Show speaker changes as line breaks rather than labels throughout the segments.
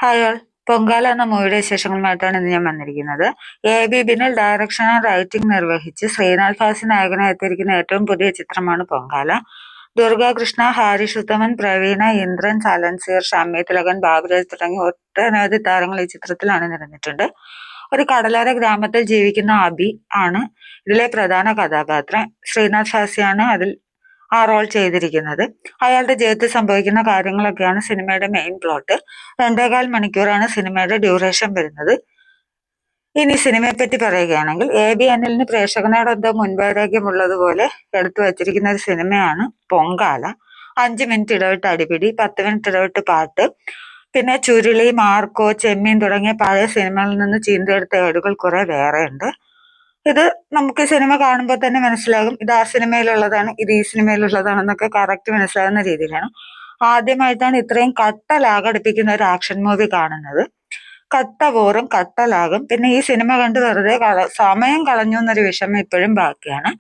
Hi all. Pongala എന്ന മൂവിയുടെ വിശേഷങ്ങളുമായിട്ടാണ് ഇന്ന് ഞാൻ വന്നിരിക്കുന്നത്. AB. Binil direction and writing നിർവഹിച്ച് ശ്രീനാഥ് ഭാസി നായകനായി എത്തിയിരിക്കുന്ന ഏറ്റവും പുതിയ ചിത്രമാണ് പൊങ്കാല. ദുർഗാകൃഷ്ണ, ഹാരിഷ് ഉത്തമൻ, പ്രവീണ, ഇന്ദ്രൻ, സലൻസിയർ, ഷമ്മി തിലകൻ, ബാബുരാജ് തുടങ്ങി ഒട്ടനവധി താരങ്ങൾ ഈ ചിത്രത്തിൽ അണിനിരന്നിട്ടുണ്ട്. ഒരു കടലോര ഗ്രാമത്തിൽ ജീവിക്കുന്ന അബി ആണ് ഇതിലെ പ്രധാന കഥാപാത്രം. ശ്രീനാഥ് ഭാസിയാണ് അതിൽ ആ റോൾ ചെയ്തിരിക്കുന്നത്. അയാളുടെ ജീവിതത്തിൽ സംഭവിക്കുന്ന കാര്യങ്ങളൊക്കെയാണ് സിനിമയുടെ മെയിൻ പ്ലോട്ട്. 2.25 മണിക്കൂറാണ് സിനിമയുടെ ഡ്യൂറേഷൻ വരുന്നത്. ഇനി സിനിമയെ പറ്റി പറയുകയാണെങ്കിൽ എ.ബി. അനിലിന് പ്രേക്ഷകനോട് എന്തോ മുൻവൈരാഗ്യമുള്ളതുപോലെ എടുത്തു വച്ചിരിക്കുന്ന ഒരു സിനിമയാണ് പൊങ്കാല. 5 മിനിറ്റ് ഇടവിട്ട് അടിപിടി, 10 മിനിറ്റ് ഇടവിട്ട് പാട്ട്, പിന്നെ ചുരുളി, മാർക്കോ, ചെമ്മീൻ തുടങ്ങിയ പഴയ സിനിമകളിൽ നിന്ന് ചീന്തിയെടുത്ത ഏടുകൾ കുറെ വേറെയുണ്ട്. ഇത് നമുക്ക് സിനിമ കാണുമ്പോൾ തന്നെ മനസ്സിലാകും ഇത് ആ സിനിമയിലുള്ളതാണ്, ഇത് ഈ സിനിമയിലുള്ളതാണെന്നൊക്കെ കറക്റ്റ് മനസ്സിലാകുന്ന രീതിയിലാണ്. ആദ്യമായിട്ടാണ് ഇത്രയും കട്ട ലാഗടിപ്പിക്കുന്ന ഒരു ആക്ഷൻ മൂവി കാണുന്നത്. കട്ട ബോറും കട്ട ലാഗും. പിന്നെ ഈ സിനിമ കണ്ട് വെറുതെ സമയം കളഞ്ഞു എന്നൊരു വിഷമം ഇപ്പോഴും ബാക്കിയാണ്.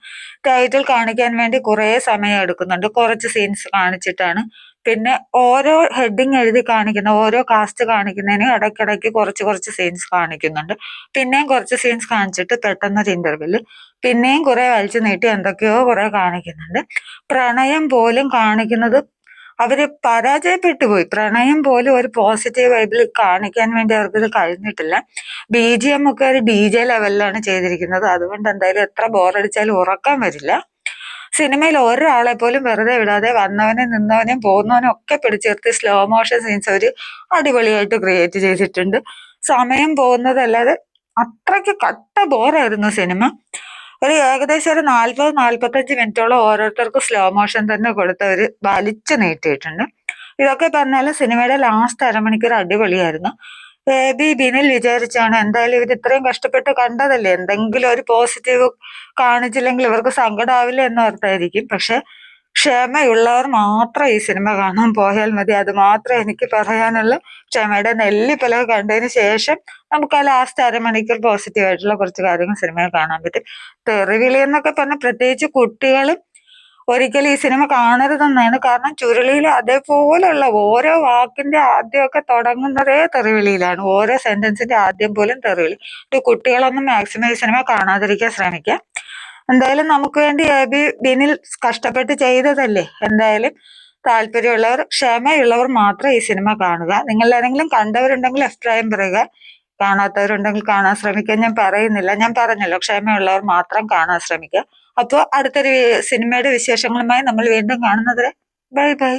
ടൈറ്റിൽ കാണിക്കാൻ വേണ്ടി കുറേ സമയം എടുക്കുന്നുണ്ട്. കുറച്ച് സീൻസ് കാണിച്ചിട്ടാണ്, പിന്നെ ഓരോ ഹെഡിങ് എഴുതി കാണിക്കുന്ന ഓരോ കാസ്റ്റ് കാണിക്കുന്നതിന് ഇടയ്ക്കിടയ്ക്ക് കുറച്ച് സീൻസ് കാണിക്കുന്നുണ്ട്. പിന്നെയും കുറച്ച് സീൻസ് കാണിച്ചിട്ട് പെട്ടെന്നൊരു ഇന്റർവെല്, പിന്നെയും കുറെ വലിച്ചു നീട്ടി എന്തൊക്കെയോ കുറെ കാണിക്കുന്നുണ്ട്. പ്രണയം പോലും കാണിക്കുന്നത് അവര് പരാജയപ്പെട്ടു പോയി. പ്രണയം പോലും ഒരു പോസിറ്റീവ് വൈബിൽ കാണിക്കാൻ വേണ്ടി അവർക്ക് ഇത് കഴിഞ്ഞിട്ടില്ല. BGM ഒക്കെ ഒരു DJ ലെവലിലാണ് ചെയ്തിരിക്കുന്നത്. അതുകൊണ്ട് എന്തായാലും എത്ര ബോറടിച്ചാലും ഉറക്കം വരില്ല. സിനിമയിൽ ഒരാളെ പോലും വെറുതെ വിടാതെ വന്നവനെ നിന്നവനെയും പോകുന്നവനും ഒക്കെ പിടിച്ചിർത്തി സ്ലോ മോഷൻ സീൻസ് അവർ അടിപൊളിയായിട്ട് ക്രിയേറ്റ് ചെയ്തിട്ടുണ്ട്. സമയം പോകുന്നതല്ലാതെ അത്രയ്ക്ക് കട്ട ബോറായിരുന്നു സിനിമ. ഒരു ഏകദേശം ഒരു 40-45 മിനിറ്റോളം ഓരോരുത്തർക്കും സ്ലോ മോഷൻ തന്നെ കൊടുത്തവർ വലിച്ചു നീട്ടിയിട്ടുണ്ട്. ഇതൊക്കെ പറഞ്ഞാലും സിനിമയുടെ ലാസ്റ്റ് അരമണിക്കൂർ അടിപൊളിയായിരുന്നു. എ.ബി. ബിനിൽ വിചാരിച്ചാണ് എന്തായാലും ഇവർ ഇത്രയും കഷ്ടപ്പെട്ട് കണ്ടതല്ലേ, എന്തെങ്കിലും ഒരു പോസിറ്റീവ് കാണിച്ചില്ലെങ്കിൽ ഇവർക്ക് സങ്കടമാവില്ല എന്നോർത്തായിരിക്കും. പക്ഷെ ക്ഷമയുള്ളവർ മാത്രം ഈ സിനിമ കാണാൻ പോയാൽ മതി. അത് മാത്രമേ എനിക്ക് പറയാനുള്ള. ക്ഷമയുടെ നെല്ലിപ്പലക കണ്ടതിന് ശേഷം നമുക്ക് ആ ലാസ്റ്റ് അരമണിക്കൂർ പോസിറ്റീവ് ആയിട്ടുള്ള കുറച്ച് കാര്യങ്ങൾ സിനിമയിൽ കാണാൻ പറ്റും. തെറിവിളി എന്നൊക്കെ പറഞ്ഞ പ്രത്യേകിച്ച് കുട്ടികളും ഒരിക്കലും ഈ സിനിമ കാണരുതെന്നാണ്. കാരണം ചുരുളിയിൽ അതേപോലെയുള്ള ഓരോ വാക്കിന്റെ ആദ്യമൊക്കെ തുടങ്ങുന്നതേ തെറിവിളിയിലാണ്. ഓരോ സെന്റൻസിന്റെ ആദ്യം പോലും തെറിവിളി. കുട്ടികളൊന്നും മാക്സിമം ഈ സിനിമ കാണാതിരിക്കാൻ ശ്രമിക്കുക. എന്തായാലും നമുക്ക് വേണ്ടി എ.ബി. ബിനിൽ കഷ്ടപ്പെട്ട് ചെയ്തതല്ലേ. എന്തായാലും താല്പര്യമുള്ളവർ, ക്ഷമയുള്ളവർ മാത്രം ഈ സിനിമ കാണുക. നിങ്ങൾ ആരെങ്കിലും കണ്ടവരുണ്ടെങ്കിൽ അഭിപ്രായം പറയുക. കാണാത്തവരുണ്ടെങ്കിൽ കാണാൻ ശ്രമിക്കുക. ഞാൻ പറയുന്നില്ല, ഞാൻ പറഞ്ഞല്ലോ ക്ഷമയുള്ളവർ മാത്രം കാണാൻ ശ്രമിക്കുക. അപ്പോൾ അടുത്തൊരു സിനിമയുടെ വിശേഷങ്ങളുമായി നമ്മൾ വീണ്ടും കാണുന്നത് വരെ ബൈ ബൈ.